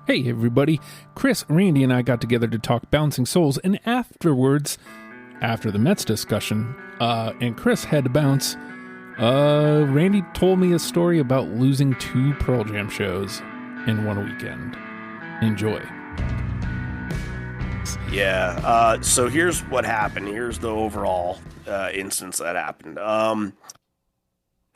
Hey everybody, Chris, Randy, and I got together to talk Bouncing Souls, and afterwards, after the Mets discussion, and Chris had to bounce, Randy told me a story about losing 2 Pearl Jam shows in one weekend. Enjoy. Yeah, so here's what happened. Here's the overall instance that happened.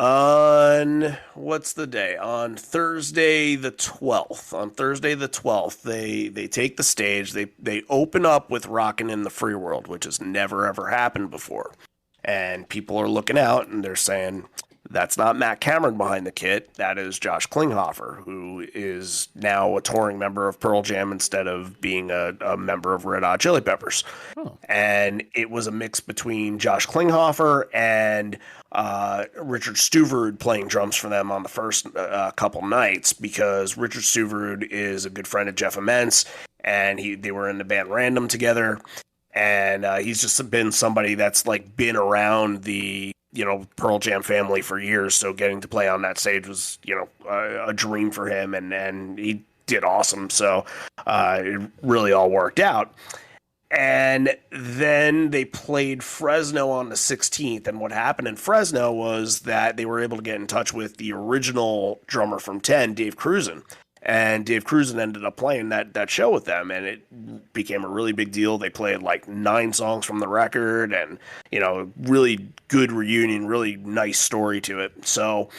On what's the day? On Thursday the 12th. On Thursday the 12th, they take the stage. They open up with Rockin' in the Free World, which has never ever happened before. And people are looking out and they're saying, that's not Matt Cameron behind the kit. That is Josh Klinghoffer, who is now a touring member of Pearl Jam instead of being a member of Red Hot Chili Peppers. Oh. And it was a mix between Josh Klinghoffer and Richard Stuverud playing drums for them on the first couple nights, because Richard Stuverud is a good friend of Jeff Immense, and they were in the band Random together. And he's just been somebody that's like been around the Pearl Jam family for years, so getting to play on that stage was a dream for him, and he did awesome. So it really all worked out. And then they played Fresno on the 16th, and what happened in Fresno was that they were able to get in touch with the original drummer from 10, Dave Cruzen. And Dave Cruzen ended up playing that show with them, and it became a really big deal. They played like 9 songs from the record, and really good reunion, really nice story to it. So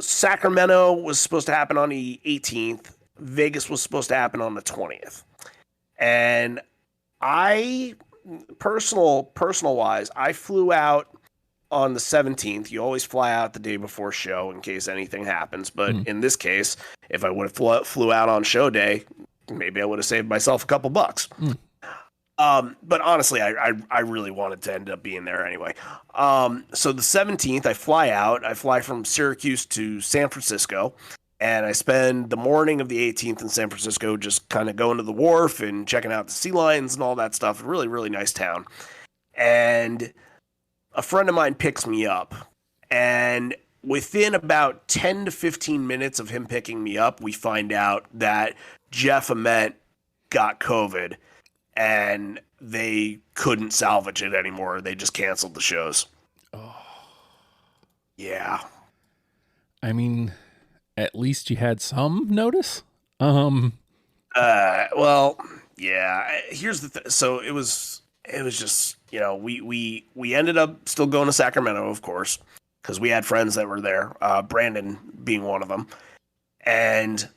Sacramento was supposed to happen on the 18th. Vegas was supposed to happen on the 20th. And I, personal wise, I flew out on the 17th. You always fly out the day before show in case anything happens. But in this case, if I would have flew out on show day, maybe I would have saved myself a couple bucks. But honestly, I really wanted to end up being there anyway. So the 17th, I fly out. I fly from Syracuse to San Francisco. And I spend the morning of the 18th in San Francisco just kind of going to the wharf and checking out the sea lions and all that stuff. Really, really nice town. And a friend of mine picks me up. And within about 10 to 15 minutes of him picking me up, we find out that Jeff Ament got COVID and they couldn't salvage it anymore. They just canceled the shows. Oh. Yeah. I mean, at least you had some notice. Well, yeah. Here's the so it was just, we ended up still going to Sacramento, of course, because we had friends that were there, Brandon being one of them. And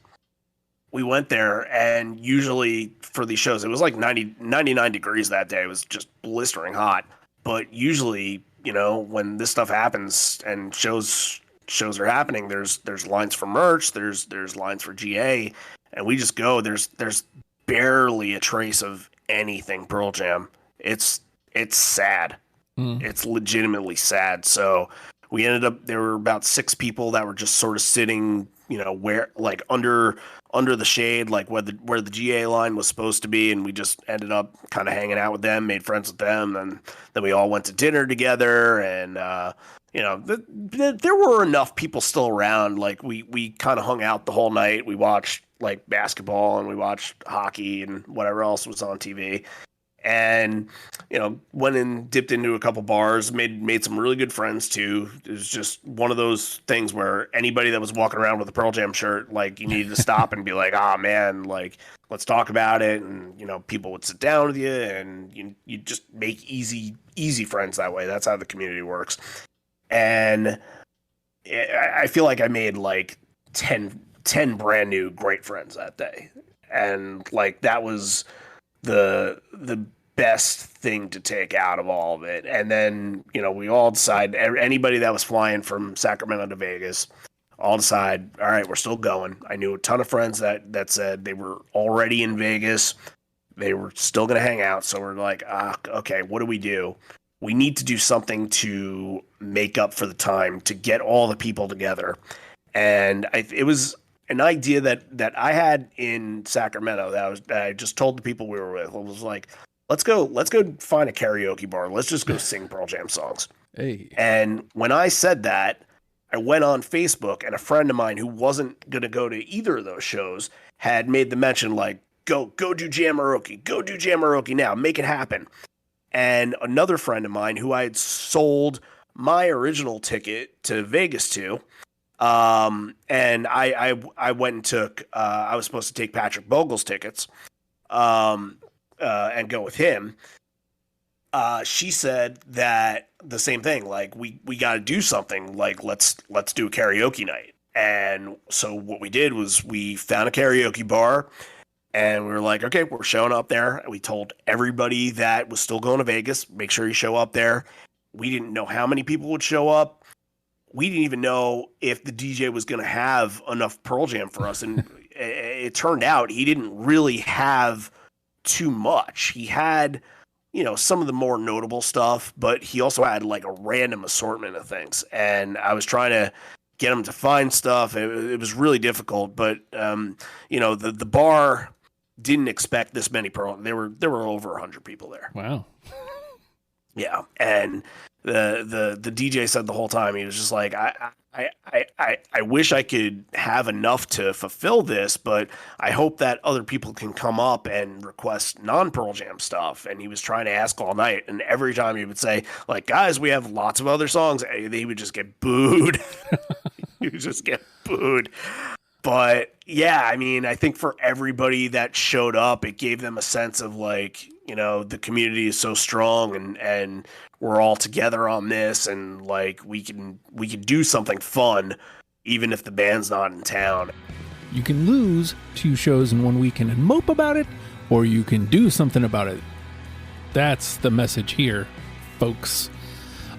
we went there, and usually for these shows, it was like 99 degrees that day. It was just blistering hot. But usually, when this stuff happens and shows are happening, there's lines for merch, there's lines for GA, and we just go. There's barely a trace of anything Pearl Jam. It's sad. It's legitimately sad. So we ended up, there were about 6 people that were just sort of sitting, where like under the shade, like where the GA line was supposed to be, and we just ended up kind of hanging out with them, made friends with them, and then we all went to dinner together, and there were enough people still around. Like we kind of hung out the whole night. We watched like basketball, and we watched hockey and whatever else was on TV. And, went and dipped into a couple bars, made some really good friends too. It was just one of those things where anybody that was walking around with a Pearl Jam shirt, like, you needed to stop and be like, man, like, let's talk about it. And, people would sit down with you, and you just make easy friends that way. That's how the community works. And I feel like I made like 10 brand new great friends that day. And like, that was the best thing to take out of all of it. And then, we all decide, anybody that was flying from Sacramento to Vegas, all decide, all right, we're still going. I knew a ton of friends that said they were already in Vegas. They were still going to hang out. So we're like, okay, what do we do? We need to do something to make up for the time, to get all the people together. And it was an idea that I had in Sacramento that I just told the people we were with. It was like, let's go find a karaoke bar. Let's just go sing Pearl Jam songs. Hey. And when I said that, I went on Facebook, and a friend of mine who wasn't going to go to either of those shows had made the mention, like, go do Jamaroquai now, make it happen. And another friend of mine who I had sold my original ticket to Vegas to, and I went and took, I was supposed to take Patrick Bogle's tickets, and go with him. She said that the same thing, like, we got to do something, like, let's do a karaoke night. And so what we did was we found a karaoke bar, and we were like, okay, we're showing up there. And we told everybody that was still going to Vegas, make sure you show up there. We didn't know how many people would show up. We didn't even know if the DJ was going to have enough Pearl Jam for us. And it turned out he didn't really have too much. He had, some of the more notable stuff, but he also had like a random assortment of things. And I was trying to get him to find stuff. It was really difficult, but the bar didn't expect this many Pearl. There were over 100 people there. Wow. Yeah, and the DJ said the whole time, he was just like, I wish I could have enough to fulfill this, but I hope that other people can come up and request non-Pearl Jam stuff. And he was trying to ask all night, and every time he would say, like, guys, we have lots of other songs, he would just get booed. He would just get booed. But yeah, I mean, I think for everybody that showed up, it gave them a sense of like, the community is so strong, and we're all together on this, and like we can do something fun even if the band's not in town. You can lose 2 shows in 1 weekend and mope about it, or you can do something about it. That's the message here, folks.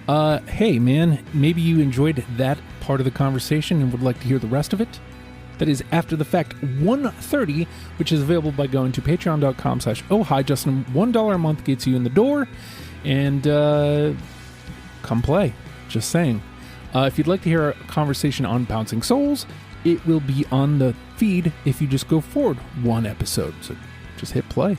Hey man, maybe you enjoyed that part of the conversation and would like to hear the rest of it. That is After the Fact 130, which is available by going to patreon.com/ohhi. Just $1 a month gets you in the door, and come play. Just saying. If you'd like to hear a conversation on Bouncing Souls, it will be on the feed if you just go forward 1 episode. So just hit play.